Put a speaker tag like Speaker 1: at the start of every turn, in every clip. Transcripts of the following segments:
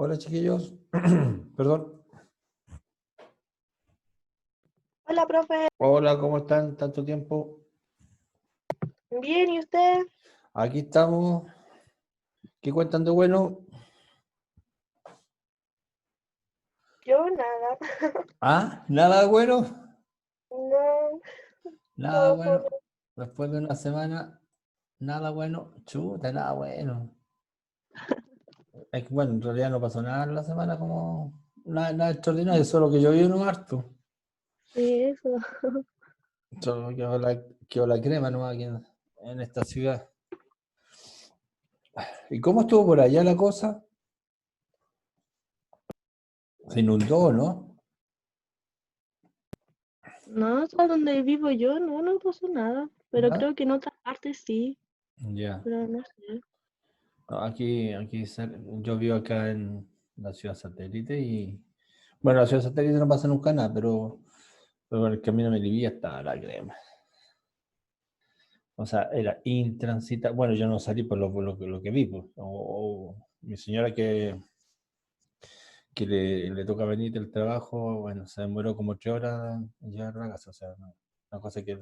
Speaker 1: Hola chiquillos, perdón.
Speaker 2: Hola, profe.
Speaker 1: Hola, ¿cómo están? ¿Tanto tiempo?
Speaker 2: Bien, ¿y usted?
Speaker 1: Aquí estamos. ¿Qué cuentan de bueno?
Speaker 2: Yo nada.
Speaker 1: Ah, nada bueno.
Speaker 2: No,
Speaker 1: Nada
Speaker 2: todo fome.
Speaker 1: bueno. Después de una semana, nada bueno. Chuta, nada bueno. Es que, bueno, en realidad no pasó nada en la semana como nada extraordinario, solo que llovió no harto.
Speaker 2: Sí, eso.
Speaker 1: Solo quedó la crema nomás aquí en esta ciudad. ¿Y cómo estuvo por allá la cosa? Se inundó, ¿no?
Speaker 2: No, o sea, donde vivo yo, no pasó nada. Pero
Speaker 1: ¿Ya?
Speaker 2: creo que en otras partes sí,
Speaker 1: Ya.
Speaker 2: pero no sé.
Speaker 1: No, yo vivo acá en la ciudad satélite y, bueno, la ciudad satélite no pasa nunca nada, pero en el camino a Melipilla estaba la crema. O sea, era intransitable. Bueno, yo no salí por lo que vi, pues. O mi señora que le toca venir del trabajo, bueno, se demoró como 3 horas en llegar a la casa. O sea, una cosa que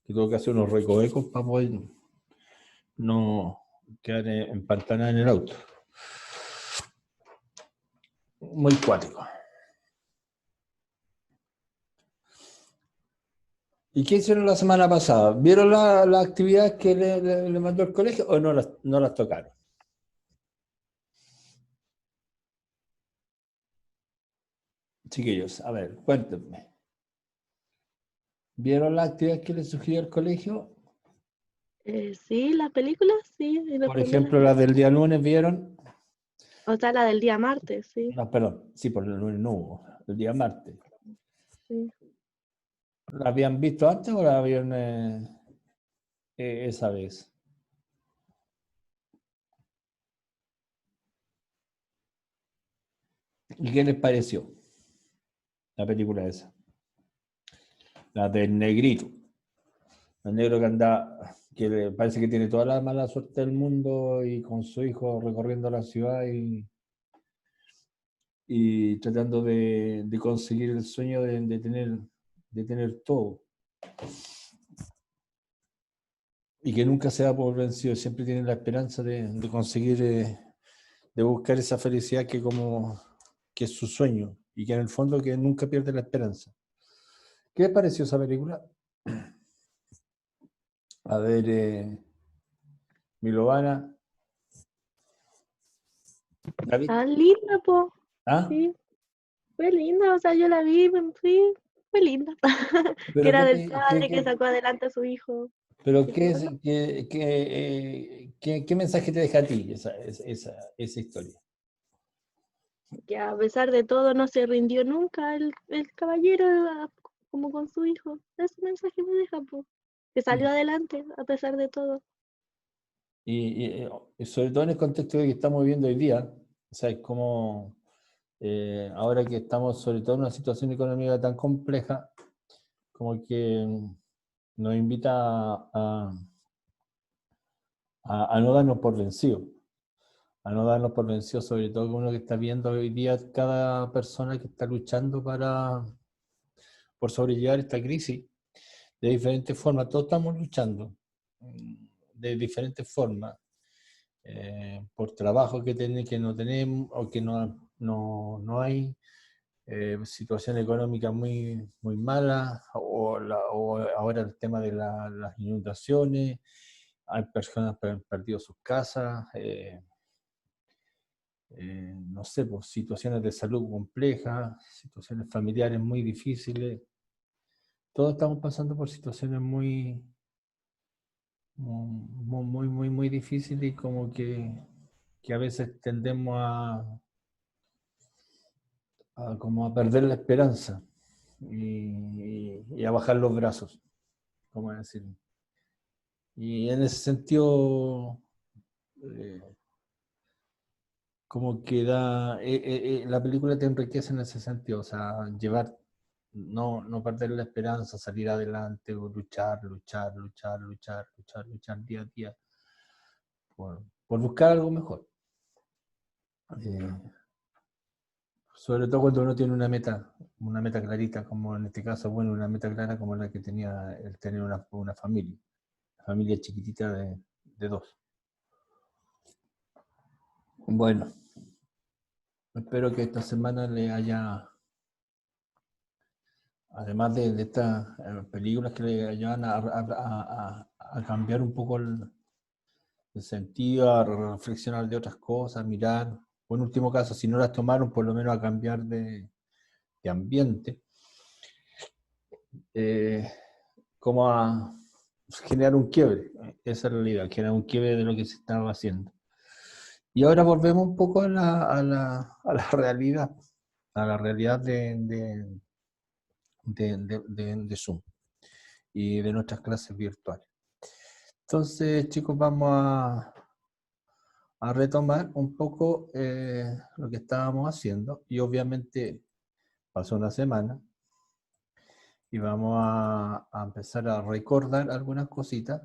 Speaker 1: tuvo que hacer unos recovecos para poder no quedar empantanada en el auto. Muy cuático. ¿Y qué hicieron la semana pasada? ¿Vieron las actividades que le mandó el colegio o no las tocaron? Chiquillos, a ver, cuéntenme. ¿Vieron las actividades que les sugirió el colegio?
Speaker 2: Sí, las películas, sí, y
Speaker 1: Por
Speaker 2: después me las
Speaker 1: ejemplo,
Speaker 2: vi.
Speaker 1: las del día lunes vieron.
Speaker 2: O sea, la del día martes, sí,
Speaker 1: No, perdón, sí, por el lunes no hubo. El día martes.
Speaker 2: sí.
Speaker 1: ¿La habían visto antes o la vieron esa vez? ¿Y qué les pareció la película esa? La del negrito. El negro que anda, parece que tiene toda la mala suerte del mundo y con su hijo recorriendo la ciudad y tratando de conseguir el sueño de tener todo. Y que nunca se da por vencido, siempre tiene la esperanza de conseguir, de buscar esa felicidad que es su sueño y que en el fondo que nunca pierde la esperanza. ¿Qué les pareció esa película? A ver, Milovana, ¿la viste?
Speaker 2: Ah, linda, po.
Speaker 1: ¿Ah?
Speaker 2: Sí, fue linda, o sea, yo la vi, sí, fue linda. Que
Speaker 1: ¿Pero
Speaker 2: era
Speaker 1: qué,
Speaker 2: del
Speaker 1: te- qué,
Speaker 2: padre que
Speaker 1: qué-
Speaker 2: sacó adelante a su hijo.
Speaker 1: pero
Speaker 2: Y
Speaker 1: qué,
Speaker 2: todo,
Speaker 1: es-
Speaker 2: ¿no?
Speaker 1: qué mensaje te deja a ti esa historia?
Speaker 2: Que a pesar de todo no se rindió nunca el caballero como con su hijo. Ese mensaje me deja, po. Que salió adelante a pesar de todo.
Speaker 1: Y sobre todo en el contexto de que estamos viviendo hoy día, o sea, es como ahora que estamos sobre todo en una situación económica tan compleja, como que nos invita a no darnos por vencidos, a no darnos por vencidos, sobre todo con uno que está viendo hoy día cada persona que está luchando por sobrellevar esta crisis de diferentes formas. Todos estamos luchando de diferentes formas. Por trabajo que no tenemos o que no hay, situación económica muy, muy mala, o ahora el tema de las inundaciones, hay personas que han perdido sus casas, no sé, pues, situaciones de salud complejas, situaciones familiares muy difíciles. Todos estamos pasando por situaciones muy difíciles y como que a veces tendemos como a perder la esperanza y a bajar los brazos, como decir. Y en ese sentido, eh, como que la película te enriquece en ese sentido, o sea, no perder la esperanza, salir adelante, luchar día a día por buscar algo mejor. sobre todo cuando uno tiene una meta clarita, como en este caso, bueno, una meta clara como la que tenía el tener una familia chiquitita de dos. Bueno, espero que esta semana le haya, además de estas películas que le ayudan a cambiar un poco el sentido, a reflexionar de otras cosas, mirar, o en último caso, si no las tomaron, por lo menos a cambiar de ambiente, como a generar un quiebre. Esa es la realidad, generar un quiebre de lo que se estaba haciendo. Y ahora volvemos un poco a la realidad, de Zoom y de nuestras clases virtuales. Entonces, chicos, vamos a retomar un poco lo que estábamos haciendo, y obviamente pasó una semana y vamos a empezar a recordar algunas cositas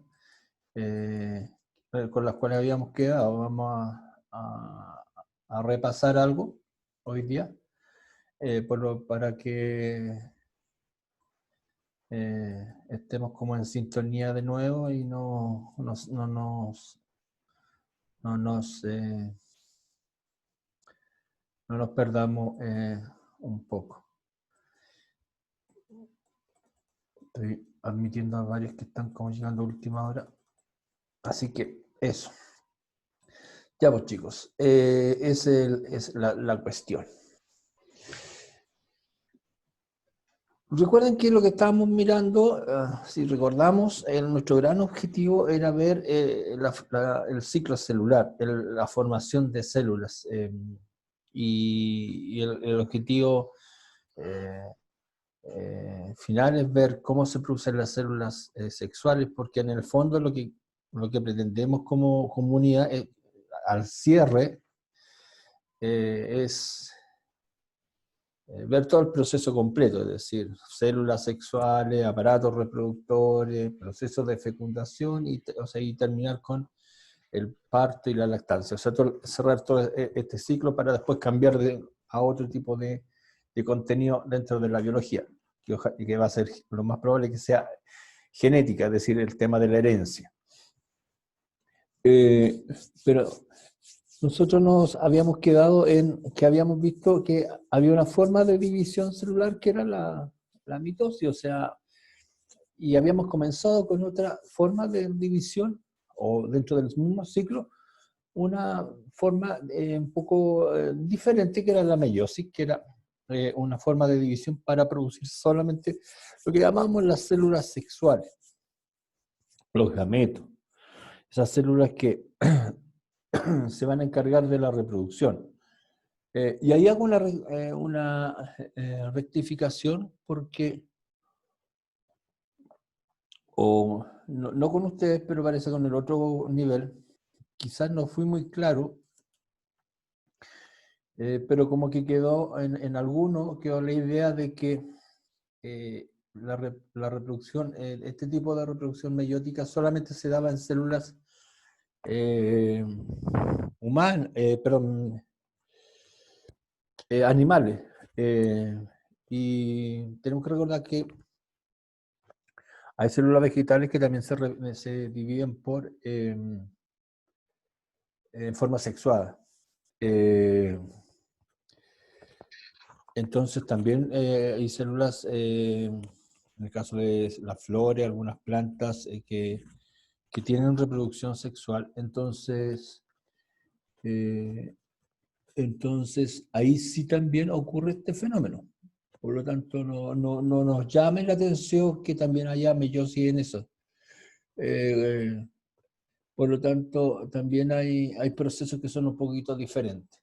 Speaker 1: con las cuales habíamos quedado. Vamos a repasar algo hoy día para que estemos como en sintonía de nuevo y no nos perdamos un poco. Estoy admitiendo a varios que están como llegando a última hora. Así que eso. Ya pues chicos, es la cuestión. Recuerden que lo que estábamos mirando, si recordamos, nuestro gran objetivo era ver el ciclo celular, la formación de células. Y el objetivo final es ver cómo se producen las células sexuales, porque en el fondo lo que pretendemos como comunidad al cierre es ver todo el proceso completo, es decir, células sexuales, aparatos reproductores, procesos de fecundación y terminar con el parto y la lactancia. O sea, cerrar todo este ciclo para después cambiar a otro tipo de contenido dentro de la biología, que va a ser lo más probable que sea genética, es decir, el tema de la herencia. Pero nosotros nos habíamos quedado en que habíamos visto que había una forma de división celular que era la mitosis, o sea, y habíamos comenzado con otra forma de división, o dentro del mismo ciclo, una forma un poco diferente, que era la meiosis, que era una forma de división para producir solamente lo que llamamos las células sexuales, los gametos, esas células que se van a encargar de la reproducción. Y ahí hago una rectificación porque, o no con ustedes, pero parece con el otro nivel, quizás no fui muy claro, pero como que quedó en alguno, quedó la idea de que la reproducción, este tipo de reproducción meiótica solamente se daba en células humanas, perdón, animales. Y tenemos que recordar que hay células vegetales que también se dividen en forma sexuada. Entonces también hay células, en el caso de las flores, algunas plantas que tienen reproducción sexual. Entonces ahí sí también ocurre este fenómeno. Por lo tanto, no nos llame la atención que también haya meiosis en eso. Por lo tanto, también hay procesos que son un poquito diferentes.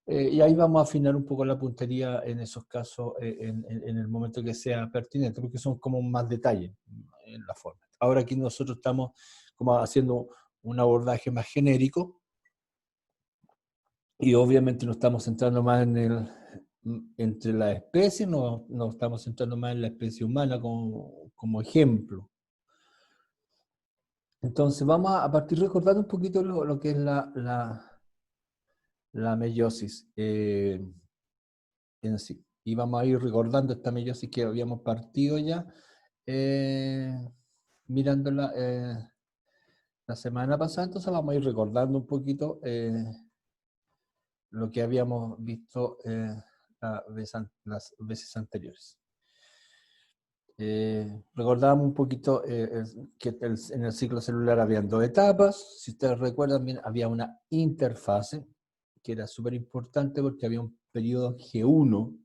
Speaker 1: Y ahí vamos a afinar un poco la puntería en esos casos en el momento que sea pertinente, porque son como más detalles en la forma. Ahora aquí nosotros estamos como haciendo un abordaje más genérico y obviamente nos estamos centrando más entre las especies, nos estamos centrando más en la especie humana como ejemplo. Entonces vamos a partir recordando un poquito lo que es la meiosis en sí. Y vamos a ir recordando esta meiosis que habíamos partido ya, mirándola la semana pasada, entonces vamos a ir recordando un poquito lo que habíamos visto las veces anteriores. Recordábamos un poquito que en el ciclo celular habían 2 etapas. Si ustedes recuerdan bien, había una interfase que era súper importante porque había un periodo G1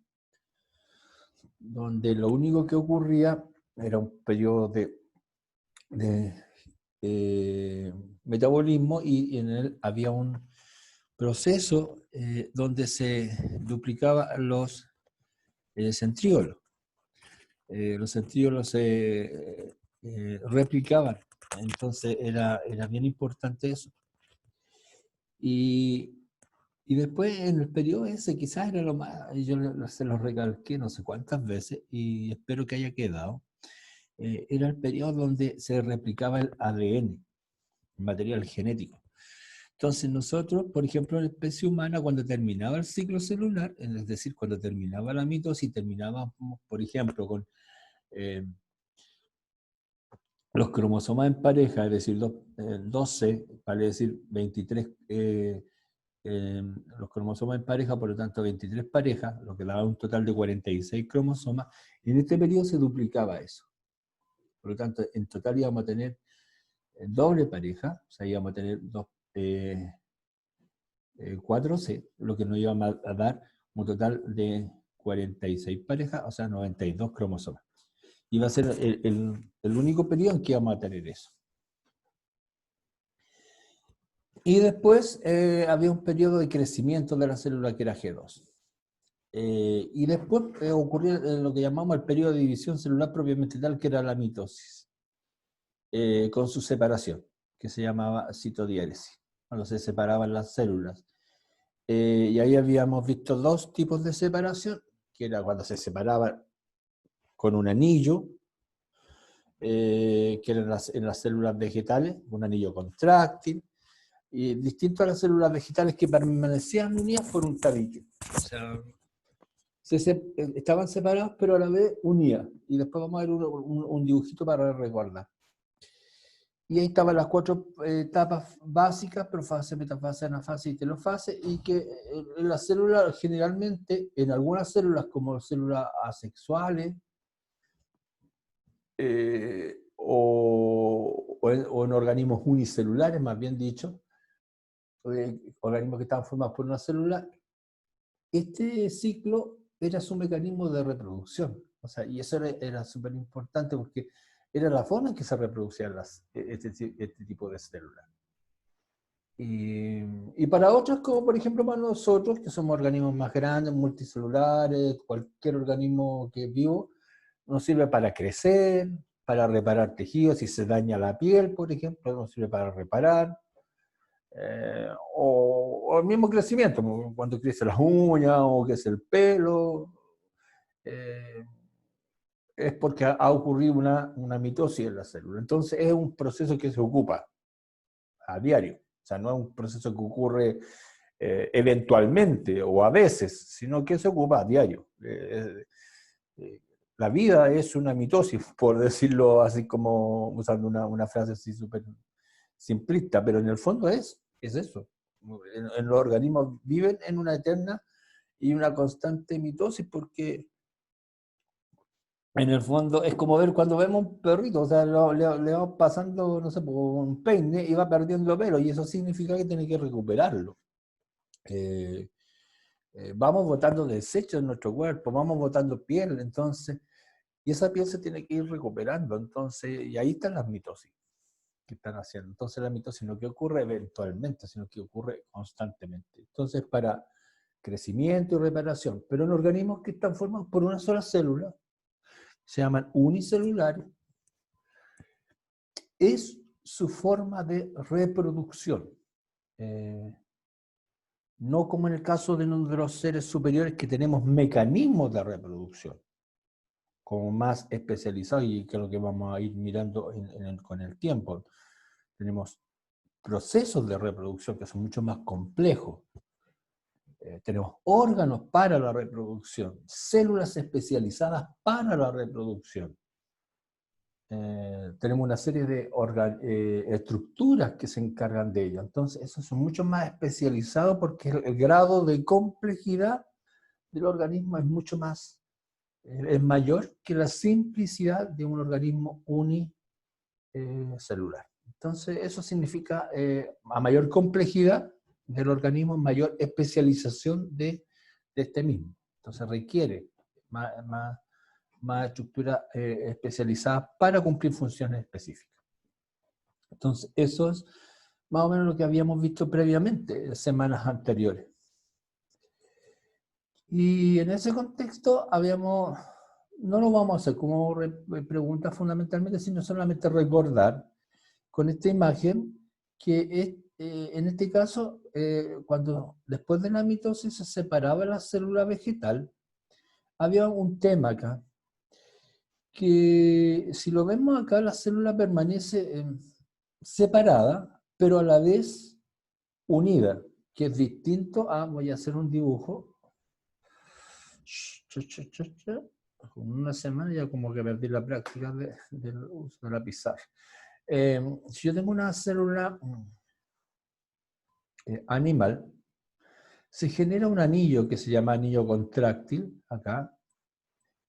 Speaker 1: donde lo único que ocurría era un periodo de metabolismo, y en él había un proceso donde se duplicaban los centríolos. Los centríolos se replicaban, entonces era bien importante eso. Y después en el periodo ese quizás era lo más, yo se lo recalqué no sé cuántas veces y espero que haya quedado, era el periodo donde se replicaba el ADN, material genético. Entonces nosotros, por ejemplo, en la especie humana, cuando terminaba el ciclo celular, es decir, cuando terminaba la mitosis, terminábamos, por ejemplo, con los cromosomas en pareja, es decir, 12, vale decir 23, los cromosomas en pareja, por lo tanto 23 parejas, lo que daba un total de 46 cromosomas, y en este periodo se duplicaba eso. Por lo tanto, en total íbamos a tener doble pareja, o sea, íbamos a tener 4C, lo que nos iba a dar un total de 46 parejas, o sea, 92 cromosomas. Y va a ser el único periodo en que vamos a tener eso. Y después había un periodo de crecimiento de la célula que era G2. Y después ocurrió lo que llamamos el periodo de división celular propiamente tal, que era la mitosis, con su separación, que se llamaba citodiáresis, cuando se separaban las células. Y ahí habíamos visto 2 tipos de separación, que era cuando se separaban con un anillo, que era en las células vegetales, un anillo contráctil, y distinto a las células vegetales que permanecían unidas por un tabique. O sea, estaban separados, pero a la vez unidas. Y después vamos a ver un dibujito para recordar. Y ahí estaban las 4 etapas básicas: profase, metafase, anafase y telofase, y que en las células, generalmente, en algunas células, como células asexuales, o en organismos unicelulares, más bien dicho, organismos que estaban formados por una célula, este ciclo era su mecanismo de reproducción. O sea, y eso era súper importante porque era la forma en que se reproducían este tipo de células. Y para otros, como por ejemplo para nosotros, que somos organismos más grandes, multicelulares, cualquier organismo que es vivo, nos sirve para crecer, para reparar tejidos. Si se daña la piel, por ejemplo, nos sirve para reparar. O el mismo crecimiento, cuando crece las uñas o crece el pelo, es porque ha ocurrido una mitosis en la célula. Entonces es un proceso que se ocupa a diario. O sea, no es un proceso que ocurre eventualmente o a veces, sino que se ocupa a diario. La vida es una mitosis, por decirlo así, como usando una frase así súper simplista, pero en el fondo es eso. En los organismos viven en una eterna y una constante mitosis, porque en el fondo es como ver cuando vemos un perrito, o sea, le vamos pasando, no sé, por un peine y va perdiendo pelo, y eso significa que tiene que recuperarlo. Vamos botando desechos en nuestro cuerpo, vamos botando piel, entonces, y esa piel se tiene que ir recuperando, entonces, y ahí están las mitosis que están haciendo. Entonces la mitosis no que ocurre eventualmente, sino que ocurre constantemente. Entonces, para crecimiento y reparación, pero en organismos que están formados por una sola célula, se llaman unicelulares, es su forma de reproducción. No como en el caso de los seres superiores, que tenemos mecanismos de reproducción, como más especializados, y que es lo que vamos a ir mirando con el tiempo. Tenemos procesos de reproducción que son mucho más complejos. Tenemos órganos para la reproducción, células especializadas para la reproducción. Tenemos una serie de estructuras que se encargan de ello. Entonces, esos son mucho más especializados porque el grado de complejidad del organismo es mucho más, es mayor que la simplicidad de un organismo unicelular. Entonces, eso significa a mayor complejidad del organismo, mayor especialización de este mismo. Entonces, requiere más estructura especializada para cumplir funciones específicas. Entonces, eso es más o menos lo que habíamos visto previamente, en semanas anteriores. Y en ese contexto no lo vamos a hacer como pregunta fundamentalmente, sino solamente recordar con esta imagen que en este caso, cuando después de la mitosis se separaba la célula vegetal, había un tema acá, que si lo vemos acá, la célula permanece separada, pero a la vez unida, que es distinto a, voy a hacer un dibujo, con una semana ya como que perdí la práctica del uso de la pizarra. Si yo tengo una célula animal, se genera un anillo que se llama anillo contráctil, acá.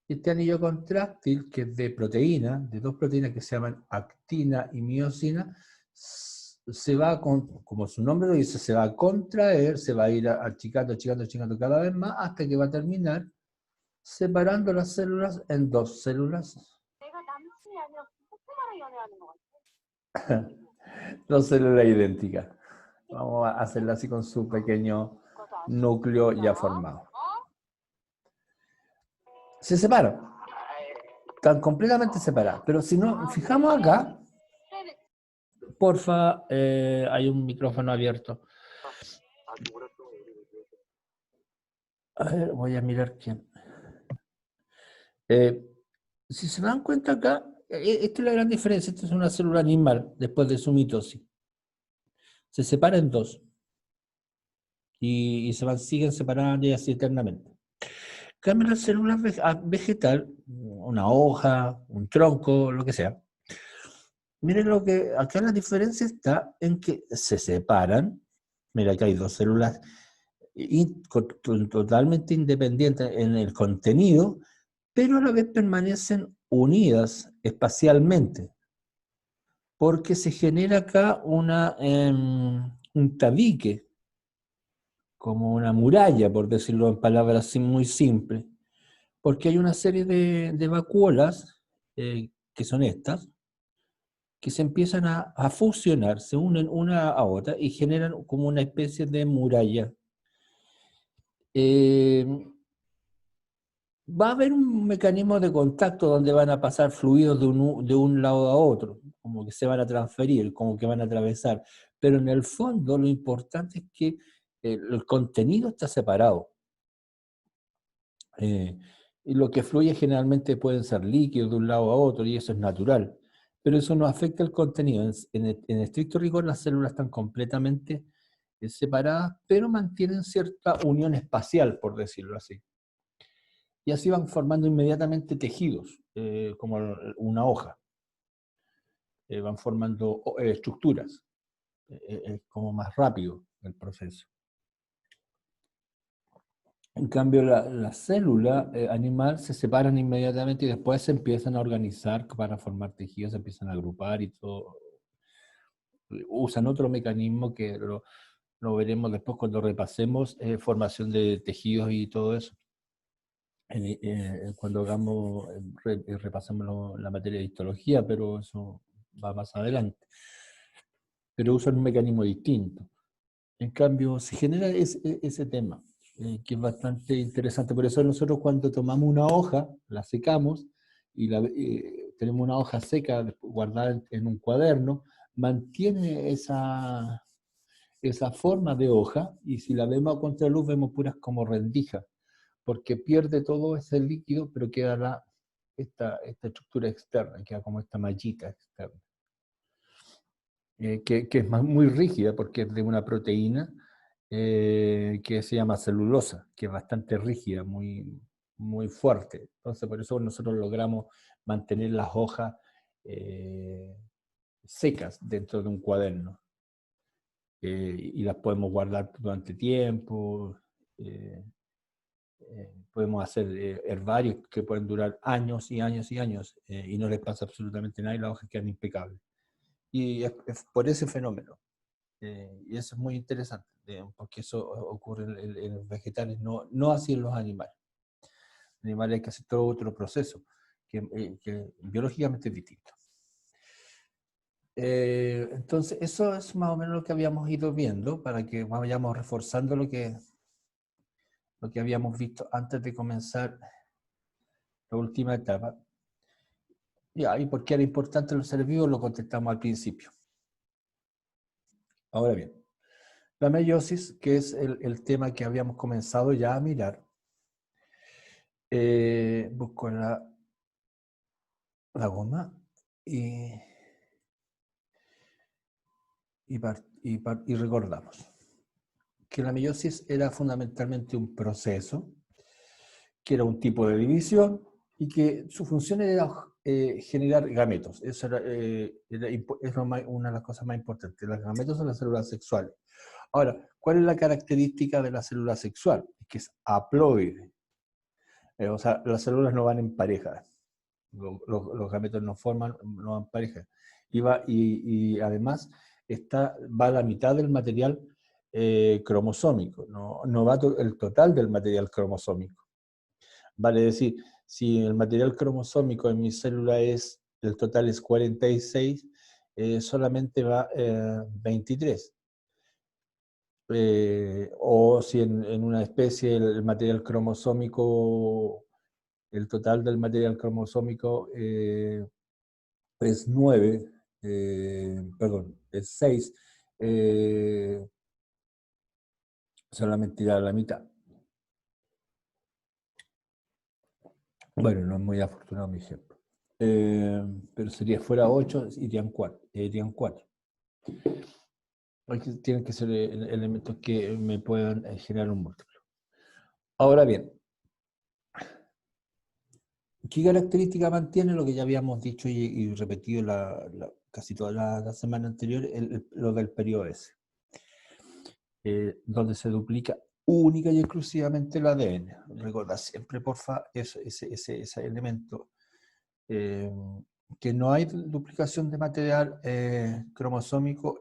Speaker 1: Este anillo contráctil, que es de proteínas, de dos proteínas que se llaman actina y miosina, se va, como su nombre lo dice, se va a contraer, se va a ir achicando, achicando, achicando cada vez más, hasta que va a terminar separando las células en dos células. Dos células idénticas. Vamos a hacerla así con su pequeño núcleo ya formado. Se separan. Están completamente separadas. Pero si nos fijamos acá, porfa, hay un micrófono abierto. A ver, voy a mirar quién. Si se dan cuenta acá, esta es la gran diferencia. Esta es una célula animal después de su mitosis. Se separa en dos. Y siguen separando y así eternamente. En cambio, la célula vegetal, una hoja, un tronco, lo que sea. Miren acá la diferencia está en que se separan. Mira, acá hay dos células totalmente independientes en el contenido, pero a la vez permanecen unidas espacialmente, porque se genera acá un tabique, como una muralla, por decirlo en palabras muy simples, porque hay una serie de vacuolas, que son estas, que se empiezan a fusionar, se unen una a otra y generan como una especie de muralla. Va a haber un mecanismo de contacto donde van a pasar fluidos de un lado a otro, como que se van a transferir, como que van a atravesar, pero en el fondo lo importante es que el contenido está separado. Y lo que fluye generalmente pueden ser líquidos de un lado a otro, y eso es natural. Pero eso no afecta el contenido. En estricto rigor, las células están completamente separadas, pero mantienen cierta unión espacial, por decirlo así. Y así van formando inmediatamente tejidos, como una hoja. Van formando estructuras. Es como más rápido el proceso. En cambio, la célula animal se separan inmediatamente y después se empiezan a organizar para formar tejidos, se empiezan a agrupar y todo. Usan otro mecanismo que lo veremos después cuando repasemos formación de tejidos y todo eso. Cuando repasemos la materia de histología, pero eso va más adelante. Pero usan un mecanismo distinto. En cambio, se genera ese tema, que es bastante interesante. Por eso nosotros cuando tomamos una hoja, la secamos, y tenemos una hoja seca guardada en un cuaderno, mantiene esa forma de hoja, y si la vemos a contraluz vemos puras como rendijas, porque pierde todo ese líquido, pero queda esta estructura externa, queda como esta mallita externa. Que es muy rígida porque es de una proteína, que se llama celulosa, que es bastante rígida, muy fuerte. Entonces, por eso nosotros logramos mantener las hojas secas dentro de un cuaderno. Y las podemos guardar durante tiempo. Podemos hacer herbarios que pueden durar años y años y años, y no les pasa absolutamente nada y las hojas quedan impecables. Y es por ese fenómeno. Y eso es muy interesante, porque eso ocurre en los vegetales, no así en los animales. En los animales hay que hacer todo otro proceso, que biológicamente es distinto. Entonces, eso es más o menos lo que habíamos ido viendo, para que vayamos reforzando lo que habíamos visto antes de comenzar la última etapa. ¿Y por qué era importante los seres vivos? Lo contestamos al principio. Ahora bien, la meiosis, que es el tema que habíamos comenzado ya a mirar, busco la goma y recordamos que la meiosis era fundamentalmente un proceso, que era un tipo de división y que su función era generar gametos. Eso era una de las cosas más importantes. Los gametos son las células sexuales. Ahora, ¿cuál es la característica de la célula sexual? Es que es haploide. O sea, las células no van en pareja. Los gametos no van en pareja. Y además va a la mitad del material cromosómico. No va el total del material cromosómico. Vale decir, si el material cromosómico en mi célula el total es 46, solamente va 23. O si en una especie el material cromosómico, el total del material cromosómico es 9, perdón, es 6, solamente irá a la mitad. Bueno, no es muy afortunado mi ejemplo. Pero fuera 8, irían 4. Tienen que ser elementos que me puedan generar un múltiplo. Ahora bien, ¿qué característica mantiene lo que ya habíamos dicho y repetido casi toda la semana anterior? Lo del periodo S, donde se duplica única y exclusivamente el ADN. Recuerda siempre, porfa, ese elemento, que no hay duplicación de material cromosómico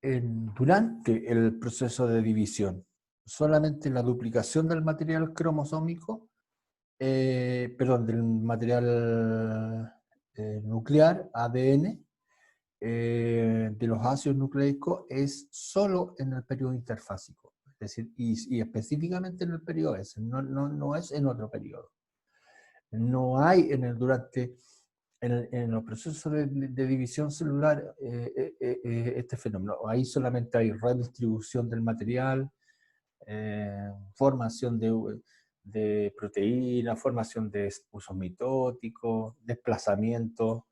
Speaker 1: durante el proceso de división. Solamente la duplicación del material cromosómico, del material nuclear, ADN, de los ácidos nucleicos, es solo en el periodo interfásico. Es decir, y específicamente en el periodo S, no es en otro periodo. No hay en los procesos de división celular este fenómeno. Ahí solamente hay redistribución del material, formación de proteínas, formación de usos mitóticos, desplazamiento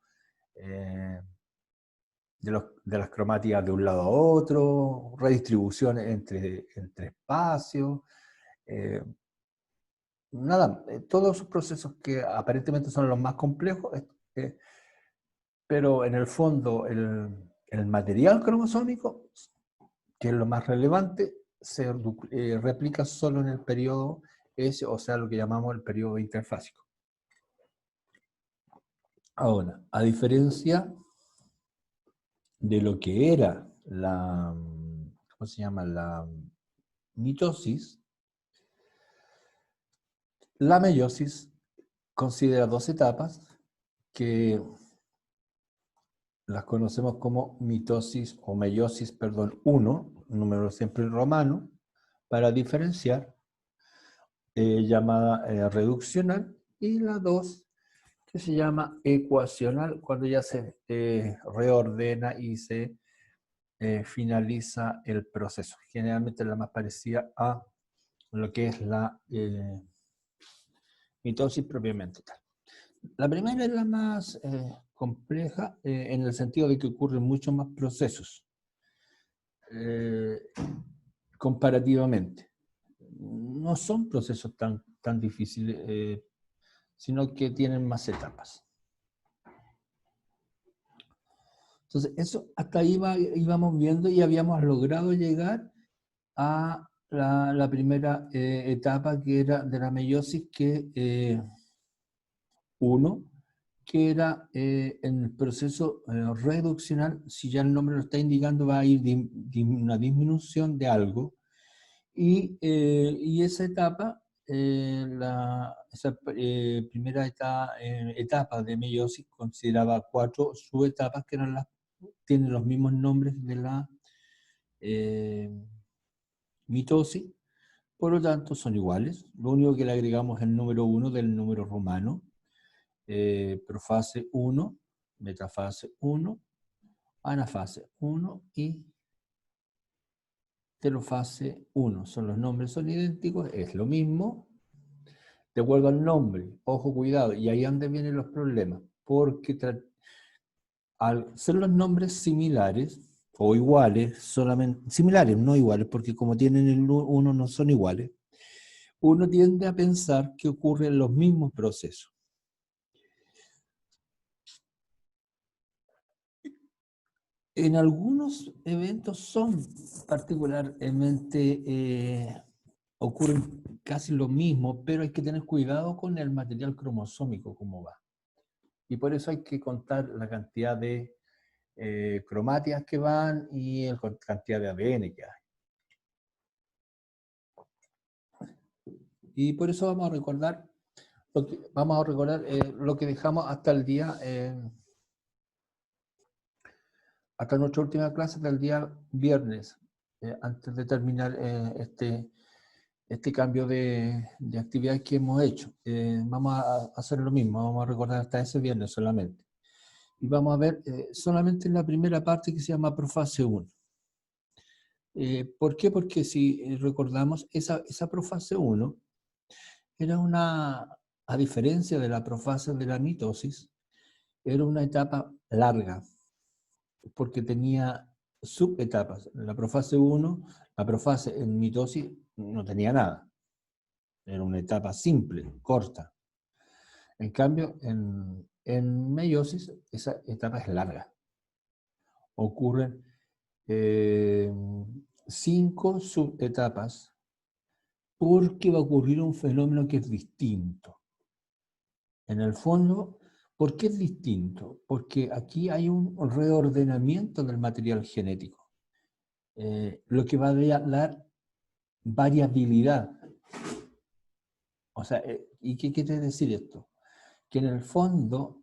Speaker 1: de las cromáticas de un lado a otro, redistribución entre espacios. Nada, todos esos procesos que aparentemente son los más complejos, pero en el fondo el material cromosómico, que es lo más relevante, se replica solo en el periodo S, o sea, lo que llamamos el periodo interfásico. Ahora, a diferencia de lo que era la mitosis, la meiosis considera dos etapas que las conocemos como mitosis o meiosis, 1, número siempre romano, para diferenciar, llamada reduccional, y la 2, que se llama ecuacional, cuando ya se reordena y se finaliza el proceso. Generalmente la más parecida a lo que es la mitosis propiamente tal. La primera es la más compleja en el sentido de que ocurren muchos más procesos. comparativamente. No son procesos tan difíciles, sino que tienen más etapas. Entonces, eso hasta ahí íbamos viendo y habíamos logrado llegar a la primera etapa, que era de la meiosis, que 1, que era en el proceso reduccional. Si ya el nombre lo está indicando, va a ir una disminución de algo, y esa etapa, esa primera etapa de meiosis, consideraba 4 subetapas que tienen los mismos nombres de la mitosis, por lo tanto son iguales. Lo único que le agregamos es el número 1 del número romano, profase 1, metafase 1, anafase 1 y telofase 1. Son los nombres, son idénticos, es lo mismo. De acuerdo al nombre, ojo, cuidado, y ahí es donde vienen los problemas, porque al ser los nombres similares, o iguales, solamente similares, no iguales, porque como tienen el 1 no son iguales, uno tiende a pensar que ocurren los mismos procesos. En algunos eventos son particularmente, ocurren casi lo mismo, pero hay que tener cuidado con el material cromosómico, cómo va. Y por eso hay que contar la cantidad de cromátidas que van y la cantidad de ADN que hay. Y por eso vamos a recordar lo que dejamos hasta el día, hasta nuestra última clase del día viernes, antes de terminar este cambio de actividad que hemos hecho. Vamos a hacer lo mismo, vamos a recordar hasta ese viernes solamente. Y vamos a ver solamente en la primera parte, que se llama profase 1. ¿Por qué? Porque si recordamos, esa profase 1 era a diferencia de la profase de la mitosis, era una etapa larga, porque tenía subetapas. La profase 1, la profase en mitosis no tenía nada. Era una etapa simple, corta. En cambio, en meiosis, esa etapa es larga. Ocurren 5 subetapas, porque va a ocurrir un fenómeno que es distinto. En el fondo, ¿por qué es distinto? Porque aquí hay un reordenamiento del material genético, lo que va a dar variabilidad. O sea, ¿y qué quiere decir esto? Que en el fondo,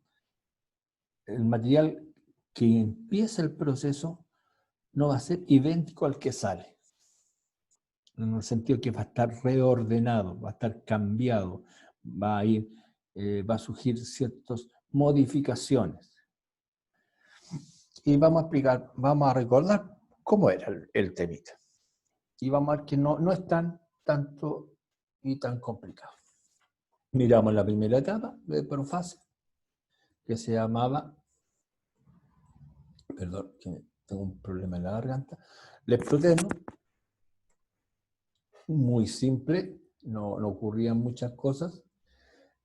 Speaker 1: el material que empieza el proceso no va a ser idéntico al que sale, en el sentido que va a estar reordenado, va a estar cambiado, va a surgir ciertas modificaciones. Y vamos a recordar cómo era el temita. Y vamos a ver que no es tanto y tan complicado. Miramos la primera etapa de profase, que se llamaba, perdón, que tengo un problema en la garganta, leptoteno. Muy simple, no ocurrían muchas cosas.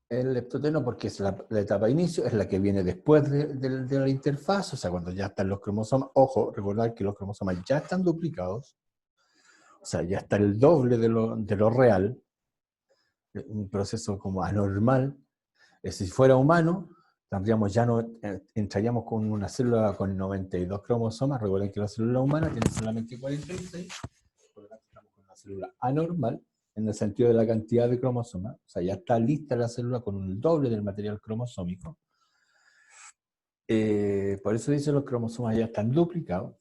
Speaker 1: El leptoteno, porque es la etapa de inicio, es la que viene después de la interfaz, o sea, cuando ya están los cromosomas. Ojo, recordar que los cromosomas ya están duplicados, o sea, ya está el doble de lo real, un proceso como anormal. Si fuera humano, entraríamos con una célula con 92 cromosomas. Recuerden que la célula humana tiene solamente 46, por lo tanto estamos con una célula anormal, en el sentido de la cantidad de cromosomas. O sea, ya está lista la célula con un doble del material cromosómico. Por eso dice los cromosomas ya están duplicados.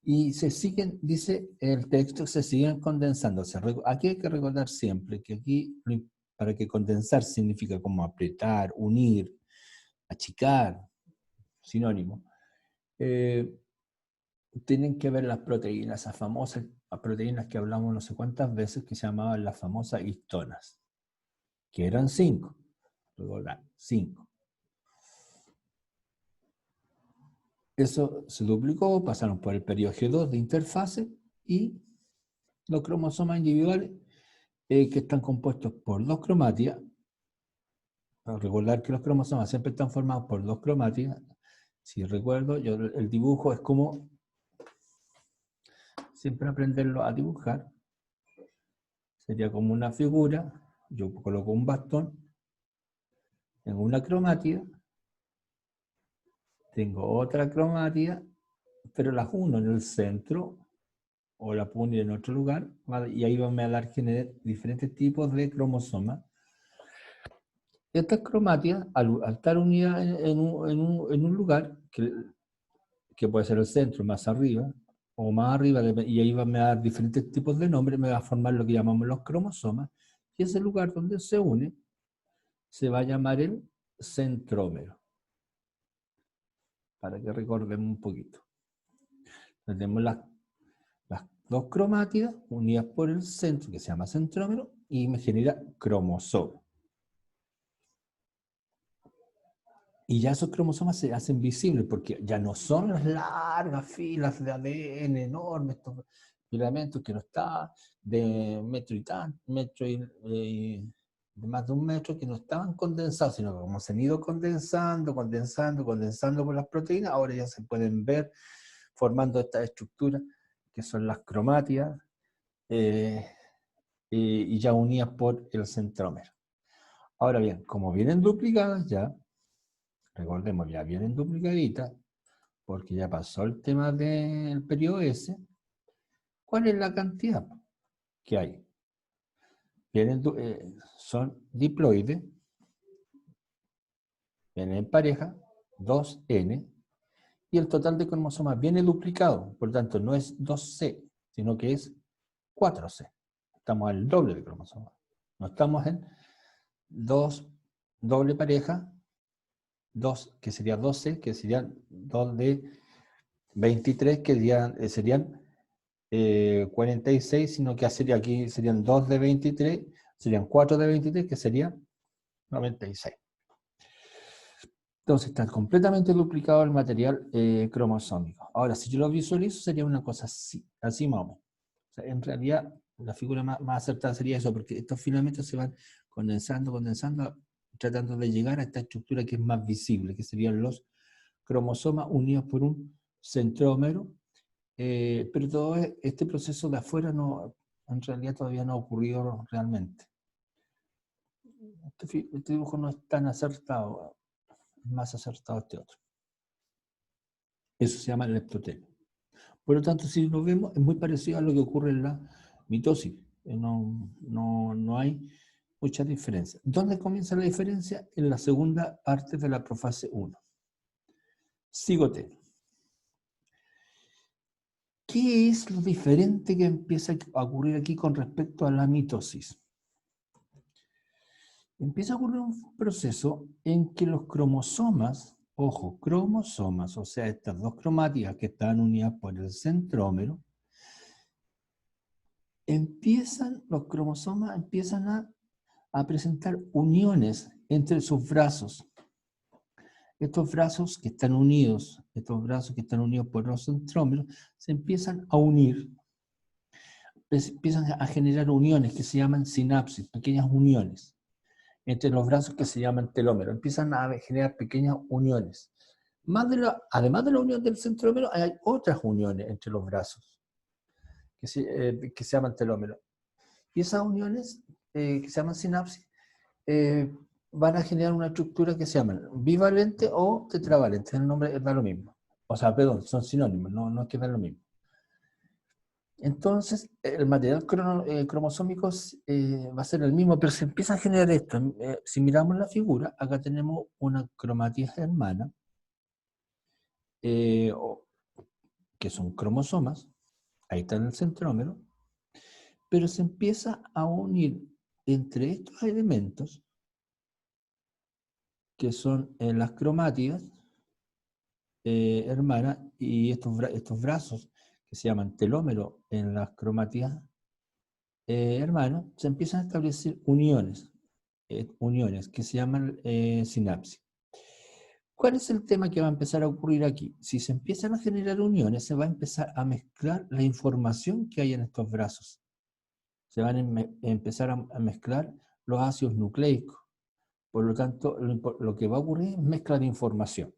Speaker 1: Y dice el texto, se siguen condensándose. Aquí hay que recordar siempre que aquí, para que condensar significa como apretar, unir, achicar, sinónimo. Tienen que ver las proteínas, esas famosas proteínas que hablamos no sé cuántas veces, que se llamaban las famosas histonas, que eran 5. Luego 5. Eso se duplicó, pasaron por el periodo G2 de interfase y los cromosomas individuales que están compuestos por dos cromátidas. Recordar que los cromosomas siempre están formados por dos cromátidas. Si recuerdo, el dibujo es como siempre aprenderlo a dibujar. Sería como una figura. Yo coloco un bastón, tengo una cromátida, tengo otra cromátida, pero las uno en el centro o la puedo unir en otro lugar, ¿vale? Y ahí me va a dar diferentes tipos de cromosomas. Estas cromátidas, al estar unidas en un lugar, que puede ser el centro, más arriba, o más arriba, y ahí me va a dar diferentes tipos de nombres, me va a formar lo que llamamos los cromosomas, y ese lugar donde se une se va a llamar el centrómero, para que recordemos un poquito. Tenemos las dos cromátidas unidas por el centro, que se llama centrómero, y me genera cromosoma. Y ya esos cromosomas se hacen visibles, porque ya no son las largas filas de ADN enormes, estos filamentos que no está de metro y tanto, de más de un metro, que no estaban condensados, sino que como se han ido condensando por las proteínas, ahora ya se pueden ver formando estas estructuras que son las cromátidas, y ya unidas por el centrómero. Ahora bien, como vienen duplicadas ya, recordemos, ya vienen duplicaditas, porque ya pasó el tema del periodo S, ¿cuál es la cantidad que hay? Vienen, son diploides, vienen en pareja, 2N, y el total de cromosomas viene duplicado, por lo tanto no es 2C, sino que es 4C. Estamos al doble de cromosomas. No estamos en 2 doble pareja, 2, que sería 12, que serían 2 de 23, que serían 46, sino que aquí serían 2 de 23, serían 4 de 23, que serían 96. Entonces está completamente duplicado el material cromosómico. Ahora, si yo lo visualizo, sería una cosa así más o menos. O sea, en realidad, la figura más acertada sería eso, porque estos filamentos se van condensando, tratando de llegar a esta estructura que es más visible, que serían los cromosomas unidos por un centrómero, pero todo este proceso de afuera en realidad todavía no ha ocurrido realmente. Este dibujo no es tan acertado, es más acertado este otro. Eso se llama leptotelio. Por lo tanto, si lo vemos, es muy parecido a lo que ocurre en la mitosis. No hay mucha diferencia. ¿Dónde comienza la diferencia? En la segunda parte de la profase 1. Cigotelio. ¿Qué es lo diferente que empieza a ocurrir aquí con respecto a la mitosis? Empieza a ocurrir un proceso en que los cromosomas, ojo, cromosomas, o sea, estas dos cromáticas que están unidas por el centrómero, los cromosomas empiezan a presentar uniones entre sus brazos. Estos brazos que están unidos por los centrómeros, se empiezan a unir, empiezan a generar uniones que se llaman sinapsis, pequeñas uniones entre los brazos que se llaman telómeros. Empiezan a generar pequeñas uniones. Además de la unión del centrómero, hay otras uniones entre los brazos que se llaman telómeros. Y esas uniones, que se llaman sinapsis, van a generar una estructura que se llaman bivalente o tetravalente. El nombre da lo mismo. O sea, perdón, son sinónimos, no es que da lo mismo. Entonces, el material cromosómico va a ser el mismo, pero se empieza a generar esto. Si miramos la figura, acá tenemos una cromatida hermana, que son cromosomas, ahí está en el centrómero, pero se empieza a unir entre estos elementos, que son las cromátidas hermanas, y estos brazos que se llaman telómero en las cromátidas hermanas, se empiezan a establecer uniones que se llaman sinapsis. ¿Cuál es el tema que va a empezar a ocurrir aquí? Si se empiezan a generar uniones, se va a empezar a mezclar la información que hay en estos brazos. Se van a empezar a mezclar los ácidos nucleicos. Por lo tanto, lo que va a ocurrir es mezcla de información,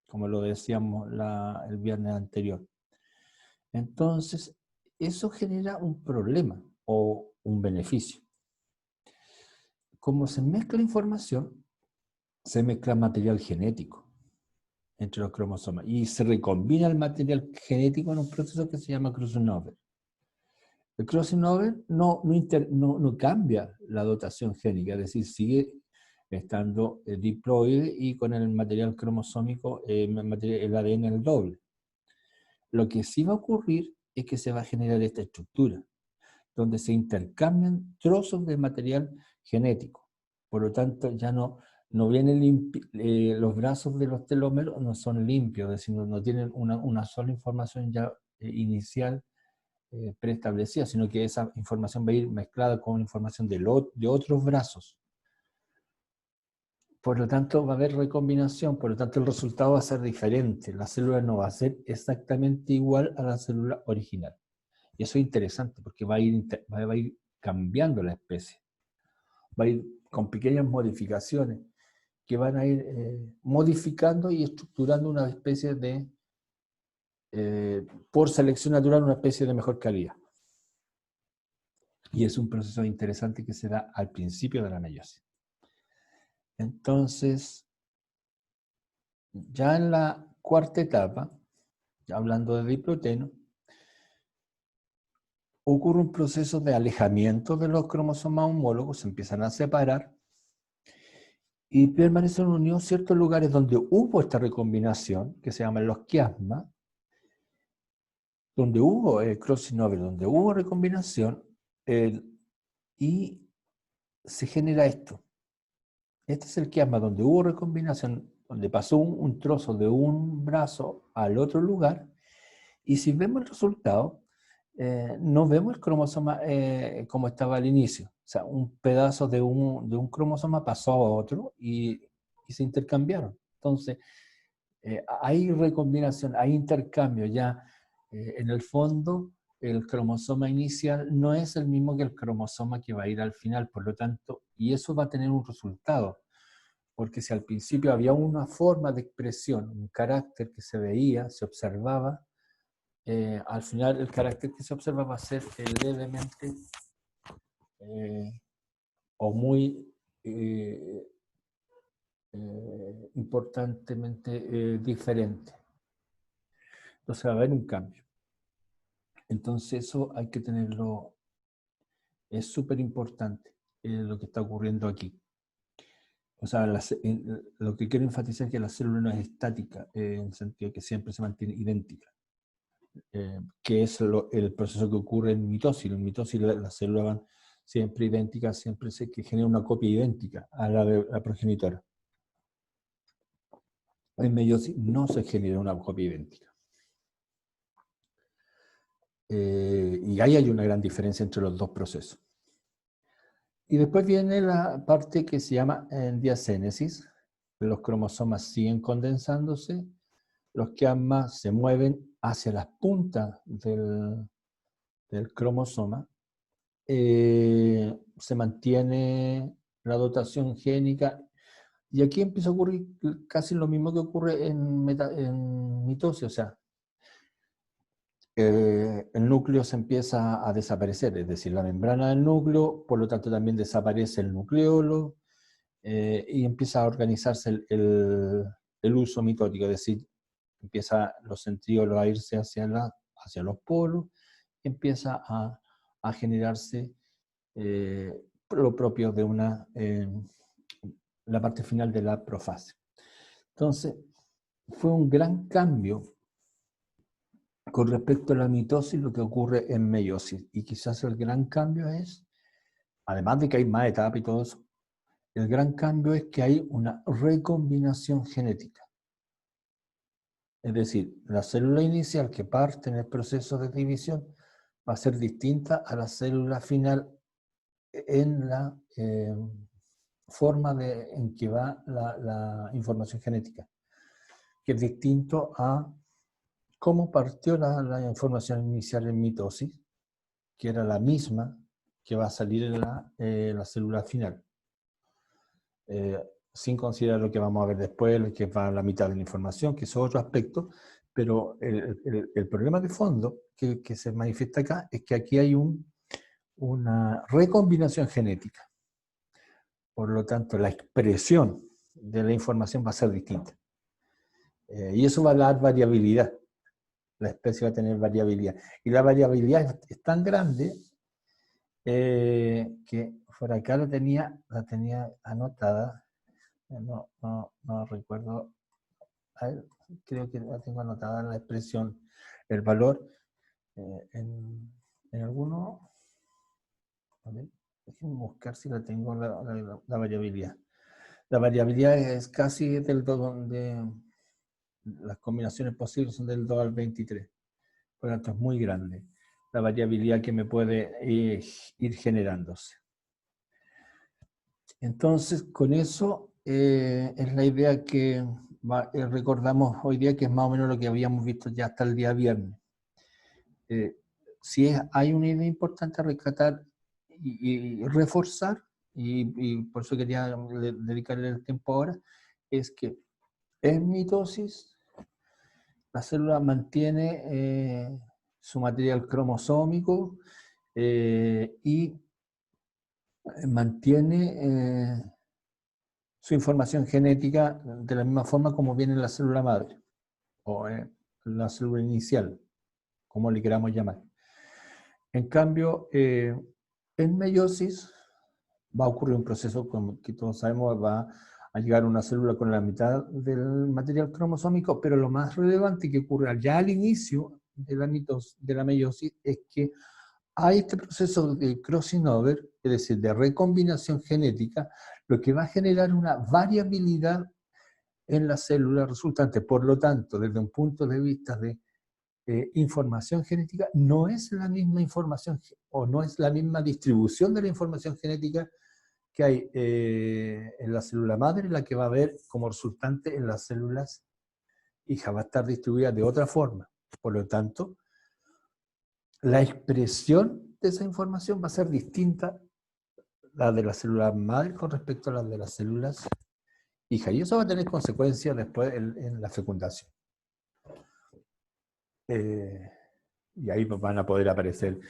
Speaker 1: como lo decíamos el viernes anterior. Entonces, eso genera un problema o un beneficio. Como se mezcla información, se mezcla material genético entre los cromosomas y se recombina el material genético en un proceso que se llama crossing over. El crossing over no cambia la dotación génica, es decir, sigue estando diploide y con el material cromosómico, el ADN el doble. Lo que sí va a ocurrir es que se va a generar esta estructura, donde se intercambian trozos de material genético. Por lo tanto, ya no vienen los brazos de los telómeros no son limpios, es decir, no tienen una sola información ya inicial preestablecida, sino que esa información va a ir mezclada con información de otros brazos. Por lo tanto, va a haber recombinación, por lo tanto el resultado va a ser diferente. La célula no va a ser exactamente igual a la célula original. Y eso es interesante, porque va a ir cambiando la especie. Va a ir con pequeñas modificaciones que van a ir modificando y estructurando una especie de, por selección natural, una especie de mejor calidad. Y es un proceso interesante que se da al principio de la meiosis. Entonces, ya en la cuarta etapa, hablando de diploteno, ocurre un proceso de alejamiento de los cromosomas homólogos, se empiezan a separar y permanecen unidos ciertos lugares donde hubo esta recombinación, que se llaman los quiasmas, donde hubo el crossing over, donde hubo recombinación, y se genera esto. Este es el quiasma donde hubo recombinación, donde pasó un trozo de un brazo al otro lugar, y si vemos el resultado, no vemos el cromosoma como estaba al inicio. O sea, un pedazo de un cromosoma pasó a otro y se intercambiaron. Entonces, hay recombinación, hay intercambio ya. En el fondo, el cromosoma inicial no es el mismo que el cromosoma que va a ir al final, por lo tanto, y eso va a tener un resultado. Porque si al principio había una forma de expresión, un carácter que se veía, se observaba, al final el carácter que se observa va a ser levemente o muy importantemente diferente. Entonces va a haber un cambio. Entonces eso hay que tenerlo, es súper importante lo que está ocurriendo aquí. O sea, lo que quiero enfatizar es que la célula no es estática, en el sentido de que siempre se mantiene idéntica. Que es el proceso que ocurre en mitosis. En mitosis las células van siempre idénticas, siempre que genera una copia idéntica a la de la progenitora. En meiosis no se genera una copia idéntica. Y ahí hay una gran diferencia entre los dos procesos. Y después viene la parte que se llama diacénesis. Los cromosomas siguen condensándose, los quiasmas se mueven hacia las puntas del cromosoma, se mantiene la dotación génica, y aquí empieza a ocurrir casi lo mismo que ocurre en mitosis, o sea, el núcleo se empieza a desaparecer, es decir, la membrana del núcleo, por lo tanto también desaparece el nucleolo, y empieza a organizarse el uso mitótico, es decir, empieza los centríolos a irse hacia los polos, empieza a generarse lo propio de la parte final de la profase. Entonces, fue un gran cambio con respecto a la mitosis lo que ocurre en meiosis, y quizás el gran cambio es, además de que hay más etapas y todo eso, el gran cambio es que hay una recombinación genética. Es decir, la célula inicial que parte en el proceso de división va a ser distinta a la célula final en la forma en que va la información genética. que es distinto a cómo partió la información inicial en mitosis, que era la misma que va a salir en la célula final. Sin considerar lo que vamos a ver después, lo que va a la mitad de la información, que es otro aspecto, pero el problema de fondo que se manifiesta acá es que aquí hay una recombinación genética. Por lo tanto, la expresión de la información va a ser distinta. Y eso va a dar variabilidad. La especie va a tener variabilidad. Y la variabilidad es tan grande que por acá la tenía anotada. No recuerdo. A ver, creo que la tengo anotada la expresión, el valor. En alguno. A ver, déjenme buscar si la tengo la variabilidad. La variabilidad es casi del 2, las combinaciones posibles son del 2 al 23. Por lo tanto, es muy grande la variabilidad que me puede ir generándose. Entonces, con eso es la idea que recordamos hoy día, que es más o menos lo que habíamos visto ya hasta el día viernes. Hay una idea importante a rescatar y reforzar, y por eso quería dedicarle el tiempo ahora, es que en mitosis la célula mantiene su material cromosómico y mantiene su información genética de la misma forma como viene en la célula madre, o la célula inicial, como le queramos llamar. En cambio, en meiosis va a ocurrir un proceso, como que todos sabemos, va a llegar una célula con la mitad del material cromosómico, pero lo más relevante que ocurre ya al inicio de la meiosis es que hay este proceso de crossing over, es decir, de recombinación genética, lo que va a generar una variabilidad en la célula resultante. Por lo tanto, desde un punto de vista de información genética, no es la misma información o no es la misma distribución de la información genética que hay en la célula madre, la que va a haber como resultante en las células hijas, va a estar distribuida de otra forma. Por lo tanto, la expresión de esa información va a ser distinta, la de las células madre con respecto a las de las células hijas. Y eso va a tener consecuencias después en la fecundación. Y ahí van a poder aparecer,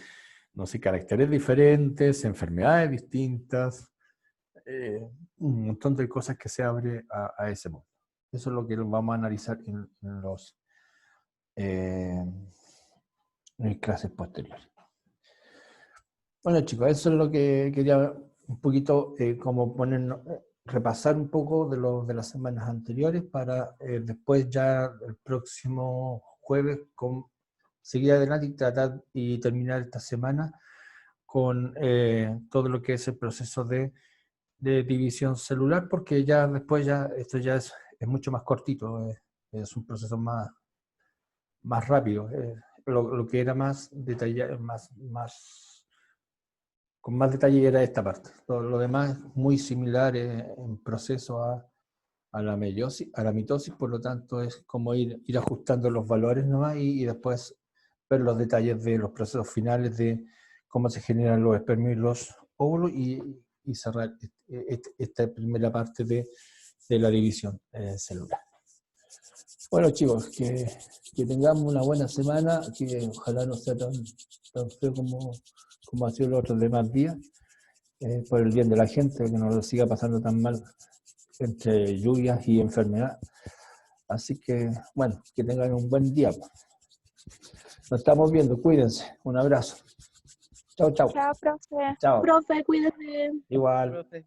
Speaker 1: no sé, caracteres diferentes, enfermedades distintas, un montón de cosas que se abre a ese mundo. Eso es lo que vamos a analizar en clases posteriores. Bueno, chicos, eso es lo que quería un poquito como repasar un poco de las semanas anteriores para después ya el próximo jueves seguir adelante y tratar y terminar esta semana con todo lo que es el proceso de división celular, porque ya después esto ya es mucho más cortito, es un proceso más rápido. Lo que era más detallado, con más detalle era esta parte. Lo demás es muy similar en proceso a la meiosis, a la mitosis, por lo tanto es como ir ajustando los valores nomás y después ver los detalles de los procesos finales de cómo se generan los espermios y los óvulos y cerrar esta primera parte de la división celular. Bueno, chicos, que tengamos una buena semana, que ojalá no sea tan feo como ha sido los otros demás días, por el bien de la gente, que no lo siga pasando tan mal entre lluvias y enfermedad. Así que, bueno, que tengan un buen día. Nos estamos viendo, cuídense. Un abrazo. Chau, chau.
Speaker 2: Chao, profe.
Speaker 1: Chao.
Speaker 2: Profe, cuídese.
Speaker 1: Igual.
Speaker 3: Profe.